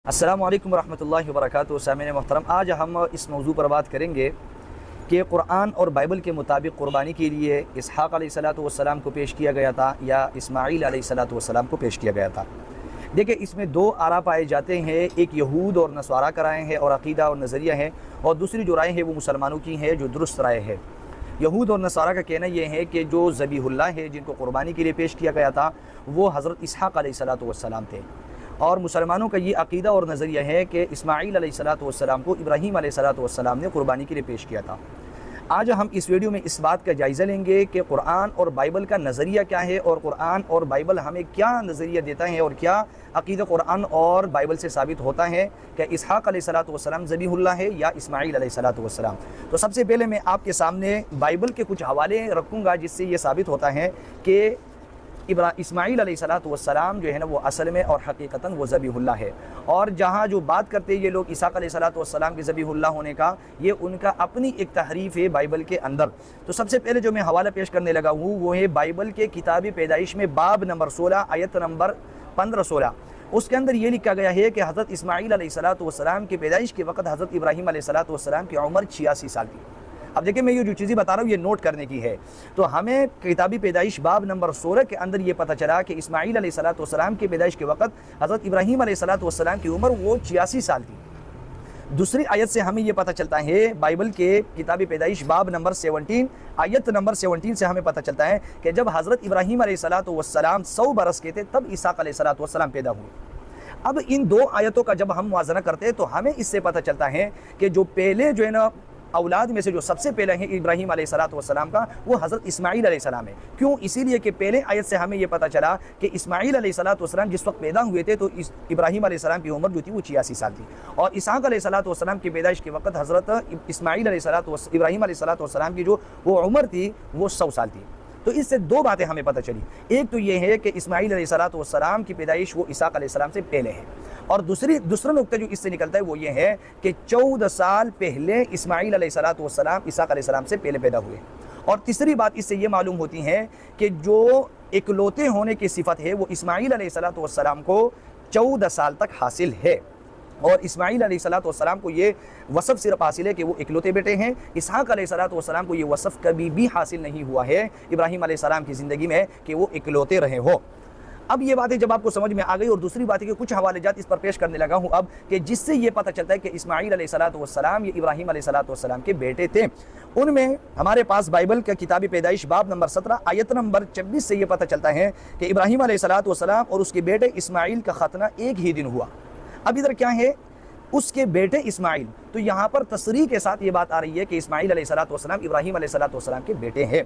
السلام علیکم ورحمۃ اللہ وبرکاتہ۔ سامعین محترم، آج ہم اس موضوع پر بات کریں گے کہ قرآن اور بائبل کے مطابق قربانی کے لیے اسحاق علیہ السلام کو پیش کیا گیا تھا یا اسماعیل علیہ السلام کو پیش کیا گیا تھا۔ دیکھیں، اس میں دو آراء پائے جاتے ہیں، ایک یہود اور نصارہ کا رائے ہے اور عقیدہ اور نظریہ ہے، اور دوسری جو رائے ہے وہ مسلمانوں کی ہے جو درست رائے ہے۔ یہود اور نصارہ کا کہنا یہ ہے کہ جو ذبیح اللہ ہے جن کو قربانی کے لیے پیش کیا گیا تھا وہ حضرت اسحاق علیہ السلام تھے، اور مسلمانوں کا یہ عقیدہ اور نظریہ ہے کہ اسماعیل علیہ السلام کو ابراہیم علیہ السلام نے قربانی کے لیے پیش کیا تھا۔ آج ہم اس ویڈیو میں اس بات کا جائزہ لیں گے کہ قرآن اور بائبل کا نظریہ کیا ہے، اور قرآن اور بائبل ہمیں کیا نظریہ دیتا ہے، اور کیا عقیدہ قرآن اور بائبل سے ثابت ہوتا ہے کہ اسحاق علیہ السلام ذبیح اللہ ہے یا اسماعیل علیہ السلام۔ تو سب سے پہلے میں آپ کے سامنے بائبل کے کچھ حوالے رکھوں گا جس سے یہ ثابت ہوتا ہے کہ اسماعیل علیہ السلام جو ہے نا وہ اصل میں اور حقیقتاً وہ ذبیح اللہ ہے، اور جہاں جو بات کرتے ہیں یہ لوگ اسحاق علیہ السلام کے ذبیح اللہ ہونے کا، یہ ان کا اپنی ایک تحریف ہے بائبل کے اندر۔ تو سب سے پہلے جو میں حوالہ پیش کرنے لگا ہوں وہ ہے بائبل کے کتاب پیدائش میں باب نمبر 16 آیت نمبر 15-16۔ اس کے اندر یہ لکھا گیا ہے کہ حضرت اسماعیل علیہ السلام کی پیدائش کے وقت حضرت ابراہیم علیہ السلام کی عمر 86 سال تھی۔ اب دیکھیں، میں یہ جو چیزیں بتا رہا ہوں یہ نوٹ کرنے کی ہے۔ تو ہمیں کتابی پیدائش باب نمبر 16 کے اندر یہ پتہ چلا کہ اسماعیل علیہ السلام کی پیدائش کے وقت حضرت ابراہیم علیہ السلام کی عمر وہ 86 سال تھی۔ دوسری آیت سے ہمیں یہ پتہ چلتا ہے، بائبل کے کتابی پیدائش باب نمبر 17 آیت نمبر 17 سے ہمیں پتہ چلتا ہے کہ جب حضرت ابراہیم علیہ السلام 100 برس کے تھے تب اسحاق علیہ السلام پیدا ہوئے۔ اب ان دو آیتوں کا جب ہم موازنہ کرتے ہیں تو ہمیں اس سے پتہ چلتا ہے کہ جو پہلے جو ہے نا اولاد میں سے جو سب سے پہلے ہیں ابراہیم علیہ السلام کا، وہ حضرت اسماعیل علیہ السلام ہے۔ کیوں؟ اسی لیے کہ پہلے آیت سے ہمیں یہ پتہ چلا کہ اسماعیل علیہ السلام جس وقت پیدا ہوئے تھے تو ابراہیم علیہ السلام کی عمر جو تھی وہ 86 سال تھی، اور اسحاق علیہ السلام کی پیدائش کے وقت حضرت ابراہیم علیہ السلام کی جو وہ عمر تھی وہ 100 سال تھی۔ تو اس سے دو باتیں ہمیں پتہ چلی، ایک تو یہ ہے کہ اسماعیل علیہ السلام کی پیدائش وہ اسحاق علیہ السلام سے پہلے ہے، اور دوسرا نقطہ جو اس سے نکلتا ہے وہ یہ ہے کہ 14 سال پہلے اسماعیل علیہ السلام اسحاق علیہ السلام سے پہلے پیدا ہوئے۔ اور تیسری بات اس سے یہ معلوم ہوتی ہے کہ جو اکلوتے ہونے کی صفت ہے وہ اسماعیل علیہ السلام کو 14 سال تک حاصل ہے، اور اسماعیل علیہ السلام کو یہ وصف صرف حاصل ہے کہ وہ اکلوتے بیٹے ہیں۔ اسحاق علیہ السلام کو یہ وصف کبھی بھی حاصل نہیں ہوا ہے ابراہیم علیہ السلام کی زندگی میں کہ وہ اکلوتے رہے ہو۔ اب یہ باتیں جب آپ کو سمجھ میں آ گئی، اور دوسری بات ہے کہ کچھ حوالے جات اس پر پیش کرنے لگا ہوں اب، کہ جس سے یہ پتہ چلتا ہے کہ اسماعیل علیہ السلام یہ ابراہیم علیہ السلام کے بیٹے تھے۔ ان میں ہمارے پاس بائبل کا کتاب پیدائش باب نمبر 17 آیت نمبر 26 سے یہ پتہ چلتا ہے کہ ابراہیم علیہ السلام اور اس کے بیٹے اسماعیل کا ختنہ ایک ہی دن ہوا۔ اب ادھر کیا ہے؟ اس کے بیٹے اسماعیل، تو یہاں پر تصریح کے ساتھ یہ بات آ رہی ہے کہ اسماعیل علیہ السلام ابراہیم علیہ السلام کے بیٹے ہیں،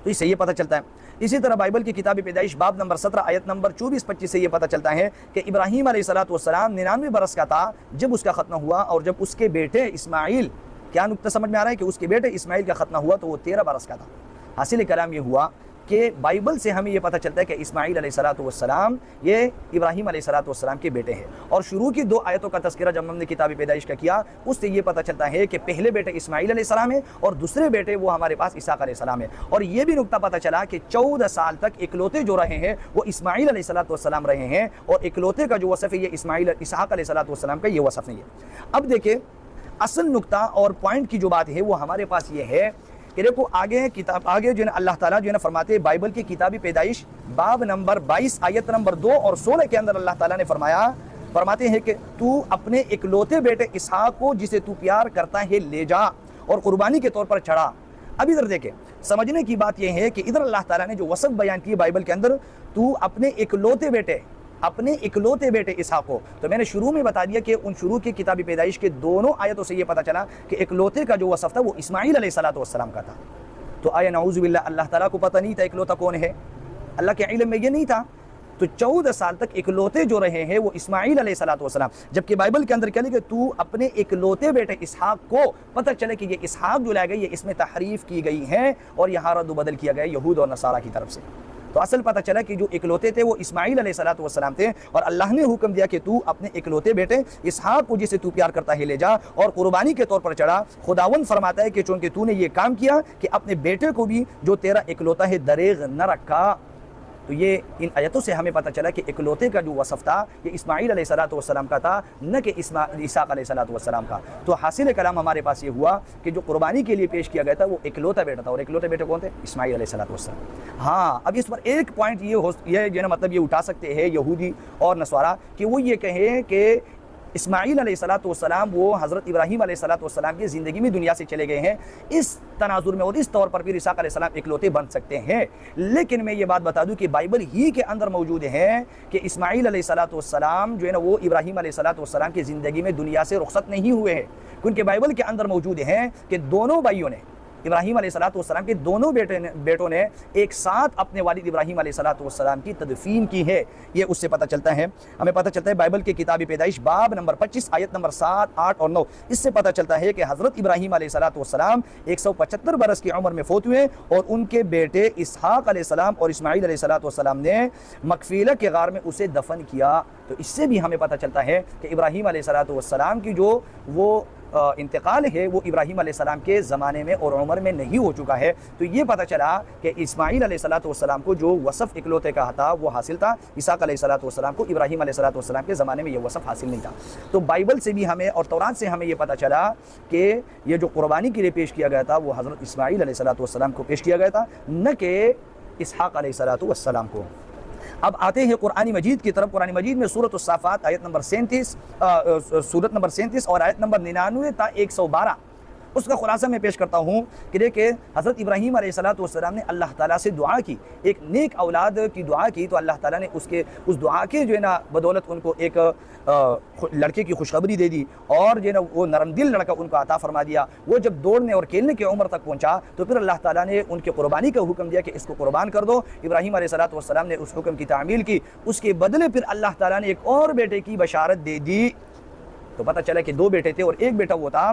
تو اس سے یہ پتہ چلتا ہے۔ اسی طرح بائبل کی کتاب پیدائش باب نمبر 17 آیت نمبر 24-25 سے یہ پتہ چلتا ہے کہ ابراہیم علیہ السلام 99 برس کا تھا جب اس کا ختنہ ہوا، اور جب اس کے بیٹے اسماعیل، کیا نقطہ سمجھ میں آ رہا ہے کہ اس کے بیٹے اسماعیل کا ختنہ ہوا تو وہ 13 برس کا تھا۔ حاصل کلام یہ ہوا کہ بائبل سے ہمیں یہ پتہ چلتا ہے کہ اسماعیل علیہ السلام یہ ابراہیم علیہ السلام کے بیٹے ہیں، اور شروع کی دو آیتوں کا تذکرہ جب ہم نے کتاب پیدائش کا کیا اس سے یہ پتہ چلتا ہے کہ پہلے بیٹے اسماعیل علیہ السلام ہے اور دوسرے بیٹے وہ ہمارے پاس اسحاق علیہ السلام ہے۔ اور یہ بھی نقطہ پتہ چلا کہ 14 سال تک اکلوتے جو رہے ہیں وہ اسماعیل علیہ السلام رہے ہیں، اور اکلوتے کا جو وصف ہے یہ اسحاق علیہ السلام کا یہ وصف نہیں ہے۔ اب دیکھیں، اصل نقطہ اور پوائنٹ کی جو بات ہے وہ ہمارے پاس یہ ہے کہ دیکھو آگے جو ہے اللہ تعالیٰ جو ہے فرماتے ہیں بائبل کی کتابی پیدائش باب نمبر 22 آیت نمبر 2 اور 16 کے اندر اللہ تعالیٰ نے فرماتے ہیں کہ تو اپنے اکلوتے بیٹے اسحاق کو جسے تو پیار کرتا ہے لے جا اور قربانی کے طور پر چڑھا۔ اب ادھر دیکھیں، سمجھنے کی بات یہ ہے کہ ادھر اللہ تعالیٰ نے جو وصف بیان کی بائبل کے اندر، تو اپنے اکلوتے بیٹے اسحاق کو، تو میں نے شروع میں بتا دیا کہ ان شروع کی کتابی پیدائش کے دونوں آیتوں سے یہ پتہ چلا کہ اکلوتے کا جو وصف تھا وہ اسماعیل علیہ السلام کا تھا۔ تو آیا نعوذ باللہ اللہ تعالیٰ کو پتہ نہیں تھا اکلوتا کون ہے؟ اللہ کے علم میں یہ نہیں تھا۔ تو 14 سال تک اکلوتے جو رہے ہیں وہ اسماعیل علیہ السلام، جبکہ بائبل کے اندر کیا لکھا کہ تو اپنے اکلوتے بیٹے اسحاق کو، پتہ چلے کہ یہ اسحاق جو لائے گئے یہ اس میں تحریف کی گئی ہے اور یہاں رد و بدل کیا گیا یہود اور نصارہ کی طرف سے۔ تو اصل پتہ چلا کہ جو اکلوتے تھے وہ اسماعیل علیہ السلام تھے، اور اللہ نے حکم دیا کہ تو اپنے اکلوتے بیٹے اسحاق کو جسے تو پیار کرتا ہے لے جا اور قربانی کے طور پر چڑھا۔ خداوند فرماتا ہے کہ چونکہ تو نے یہ کام کیا کہ اپنے بیٹے کو بھی جو تیرا اکلوتا ہے دریغ نہ رکھا۔ تو یہ ان آیتوں سے ہمیں پتہ چلا کہ اکلوتے کا جو وصف تھا یہ اسماعیل علیہ السلام کا تھا، نہ کہ اسحاق علیہ السلام کا۔ تو حاصل کلام ہمارے پاس یہ ہوا کہ جو قربانی کے لیے پیش کیا گیا تھا وہ اکلوتا بیٹا تھا، اور اکلوتے بیٹے کون تھے؟ اسماعیل علیہ السلام۔ ہاں، اب اس پر ایک پوائنٹ یہ جو ہے نا مطلب یہ اٹھا سکتے ہیں یہودی اور نصارہ کہ وہ یہ کہیں کہ اسماعیل علیہ السلام وہ حضرت ابراہیم علیہ السلام کی زندگی میں دنیا سے چلے گئے ہیں، اس تناظر میں اور اس طور پر پھر اسحاق علیہ السلام اکلوتے بن سکتے ہیں۔ لیکن میں یہ بات بتا دوں کہ بائبل ہی کے اندر موجود ہے کہ اسماعیل علیہ السلام جو ہے نا وہ ابراہیم علیہ السلام کی زندگی میں دنیا سے رخصت نہیں ہوئے ہیں، کیونکہ بائبل کے اندر موجود ہے کہ دونوں بھائیوں نے، ابراہیم علیہ السلام کے دونوں بیٹوں نے ایک ساتھ اپنے والد ابراہیم علیہ السلام کی تدفین کی ہے۔ یہ اس سے پتہ چلتا ہے، ہمیں پتہ چلتا ہے بائبل کے کتاب پیدائش باب نمبر 25 آیت نمبر 7، 8 اور 9، اس سے پتہ چلتا ہے کہ حضرت ابراہیم علیہ السلام 175 برس کی عمر میں فوت ہوئے، اور ان کے بیٹے اسحاق علیہ السلام اور اسماعیل علیہ السلام نے مکفیلہ کے غار میں اسے دفن کیا۔ تو اس سے بھی ہمیں پتہ چلتا ہے کہ ابراہیم علیہ السلام کی جو وہ انتقال ہے وہ ابراہیم علیہ السلام کے زمانے میں اور عمر میں نہیں ہو چکا ہے۔ تو یہ پتہ چلا کہ اسماعیل علیہ السلام کو جو وصف اکلوتے کا تھا وہ حاصل تھا، اسحاق علیہ السلام کو ابراہیم علیہ السلام کے زمانے میں یہ وصف حاصل نہیں تھا۔ تو بائبل سے بھی ہمیں اور تورات سے ہمیں یہ پتہ چلا کہ یہ جو قربانی کے لیے پیش کیا گیا تھا وہ حضرت اسماعیل علیہ السلام کو پیش کیا گیا تھا، نہ کہ اسحاق علیہ السلام کو۔ اب آتے ہیں قرآن مجید کی طرف۔ قرآن مجید میں سورۃ الصافات آیت نمبر 37 اور آیت نمبر 99 تا 112 اس کا خلاصہ میں پیش کرتا ہوں کہ دیکھیں حضرت ابراہیم علیہ السلام نے اللہ تعالیٰ سے دعا کی، ایک نیک اولاد کی دعا کی، تو اللہ تعالیٰ نے اس دعا کے جو ہے نا بدولت ان کو ایک لڑکے کی خوشخبری دے دی، اور جو ہے نا وہ نرم دل لڑکا ان کو عطا فرما دیا۔ وہ جب دوڑنے اور کھیلنے کی عمر تک پہنچا تو پھر اللہ تعالیٰ نے ان کی قربانی کا حکم دیا کہ اس کو قربان کر دو۔ ابراہیم علیہ السلام نے اس حکم کی تعمیل کی، اس کے بدلے پھر اللہ تعالیٰ نے ایک اور بیٹے کی بشارت دے دی۔ تو پتہ چلا کہ دو بیٹے تھے، اور ایک بیٹا وہ تھا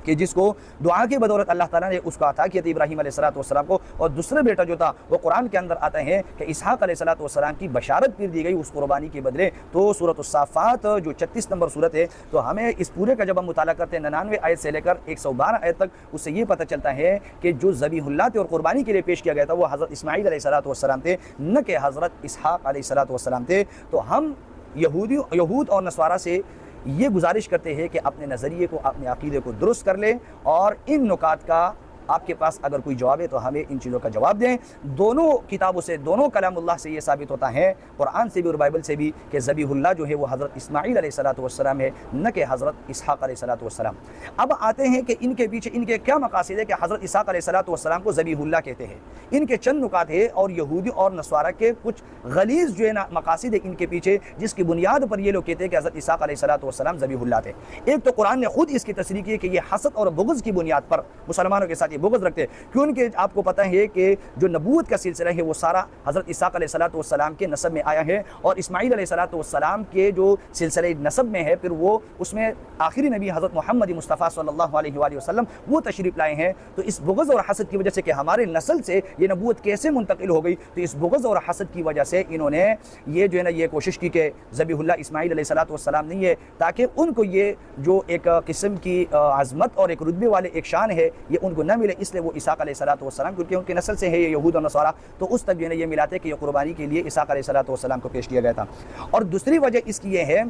کہ جس کو دعا کی بدولت اللہ تعالیٰ نے اس کو عطا کیا تھا ابراہیم علیہ السلام کو، اور دوسرا بیٹا جو تھا وہ قرآن کے اندر آتا ہے کہ اسحاق علیہ السلام کی بشارت پھر دی گئی اس قربانی کے بدلے۔ تو سورۃ الصافات جو 36 نمبر سورت ہے، تو ہمیں اس پورے کا جب ہم مطالعہ کرتے ہیں 99 آیت سے لے کر 112 آیت تک، اس سے یہ پتہ چلتا ہے کہ جو ذبیح اللہ تھے اور قربانی کے لیے پیش کیا گیا تھا وہ حضرت اسماعیل علیہ السلام تھے، نہ کہ حضرت اسحاق علیہ السلام تھے۔ تو ہم یہود اور نصارہ سے یہ گزارش کرتے ہیں کہ اپنے نظریے کو، اپنے عقیدے کو درست کر لیں، اور ان نکات کا آپ کے پاس اگر کوئی جواب ہے تو ہمیں ان چیزوں کا جواب دیں۔ دونوں کتابوں سے، دونوں کلام اللہ سے یہ ثابت ہوتا ہے، قرآن سے بھی اور بائبل سے بھی، کہ ذبیح اللہ جو ہے وہ حضرت اسماعیل علیہ السلام ہے، نہ کہ حضرت اسحاق علیہ السلام۔ اب آتے ہیں کہ ان کے پیچھے ان کے کیا مقاصد ہے کہ حضرت اسحاق علیہ السلام کو ذبیح اللہ کہتے ہیں۔ ان کے چند نکات ہیں، اور یہودی اور نصارہ کے کچھ غلیظ جو ہے نا مقاصد ہے ان کے پیچھے، جس کی بنیاد پر یہ لوگ کہتے ہیں کہ حضرت اسحاق علیہ السلام ذبیح اللہ تھے۔ ایک تو قرآن نے خود اس کی تصریح کی کہ یہ حسد اور بغض کی بنیاد پر مسلمانوں کے ساتھ بغض رکھتے ہیں، کیونکہ آپ کو پتہ ہے کہ جو نبوت کا سلسلہ ہے وہ سارا حضرت اسحاق علیہ السلام کے نسب میں آیا ہے، اور اسماعیل علیہ السلام کے جو سلسلہ نسب میں ہے پھر وہ اس میں آخری نبی حضرت محمد مصطفیٰ صلی اللہ علیہ وآلہ وسلم وہ تشریف لائے ہیں۔ تو اس بغض اور حسد کی وجہ سے کہ ہمارے نسل سے یہ نبوت کیسے منتقل ہو گئی، تو اس بغض اور حسد کی وجہ سے انہوں نے یہ جو ہے نا یہ کوشش کی کہ ذبیح اللہ اسماعیل علیہ السلام نہیں ہے، تاکہ ان کو یہ جو ایک قسم کی عظمت اور ایک رتبے والے ایک شان ہے یہ ان کو نہ ملے، اس لیے وہ اسحاق علیہ السلام کیونکہ ان کے نسل سے ہے یہ یہود اور نصارہ، تو اس تک جو ہے یہ ملاتے کہ یہ قربانی کے لیے اسحاق علیہ السلام کو پیش کیا گیا تھا۔ اور دوسری وجہ اس کی یہ ہے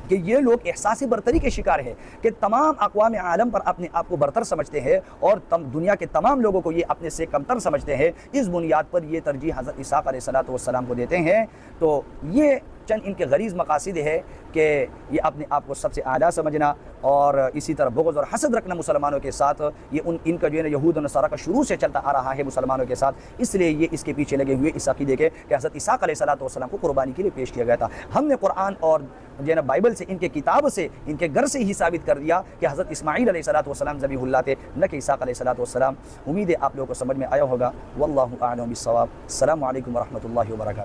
کہ یہ لوگ احساسی برتری کے شکار ہیں، کہ تمام اقوام عالم پر اپنے آپ کو برتر سمجھتے ہیں، اور دنیا کے تمام لوگوں کو یہ اپنے سے کمتر سمجھتے ہیں، اس بنیاد پر یہ ترجیح حضرت اسحاق علیہ السلام کو دیتے ہیں۔ تو یہ چند ان کے غلیظ مقاصد ہے کہ یہ اپنے آپ کو سب سے اعلیٰ سمجھنا، اور اسی طرح بغض اور حسد رکھنا مسلمانوں کے ساتھ، یہ ان کا جو ہے نا یہود و نصارہ کا شروع سے چلتا آ رہا ہے مسلمانوں کے ساتھ، اس لیے یہ اس کے پیچھے لگے ہوئے اس عقیدے کے کہ حضرت اسحاق علیہ السلام کو قربانی کے لیے پیش کیا گیا تھا۔ ہم نے قرآن اور جو ہے نا بائبل سے، ان کے کتاب سے، ان کے گھر سے ہی ثابت کر دیا کہ حضرت اسماعیل علیہ السلام ذبیح اللہ تھے، نہ کہ اسحاق علیہ السلام۔ امید ہے آپ لوگوں کو سمجھ میں آیا ہوگا۔ واللہ اعلم بالصواب۔ السلام علیکم ورحمۃ اللہ وبرکاتہ۔